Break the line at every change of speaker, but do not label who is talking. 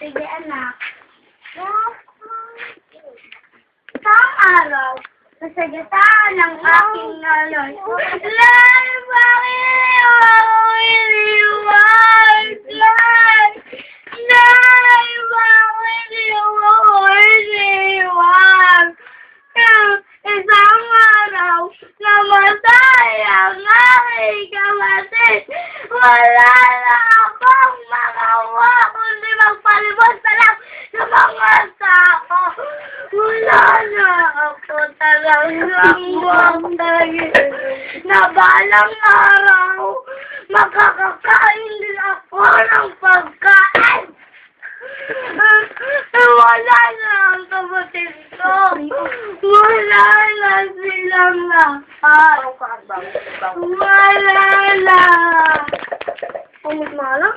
Sige, anak. Isang araw, sa gitaan ng aking nanay. Lai, bakit ako iniwan? Lai, bakit ako iniwan? Isang araw, namatay ang aking kapatid. Wala na akong magawa kundi magpalibot na lang sa mga tao. Wala na ako talagang magdagin na balang araw makakakain din ako ng pagkain. Wala na ang kapatid ko. Wala na silang lahat. Wala na. Pumagmala?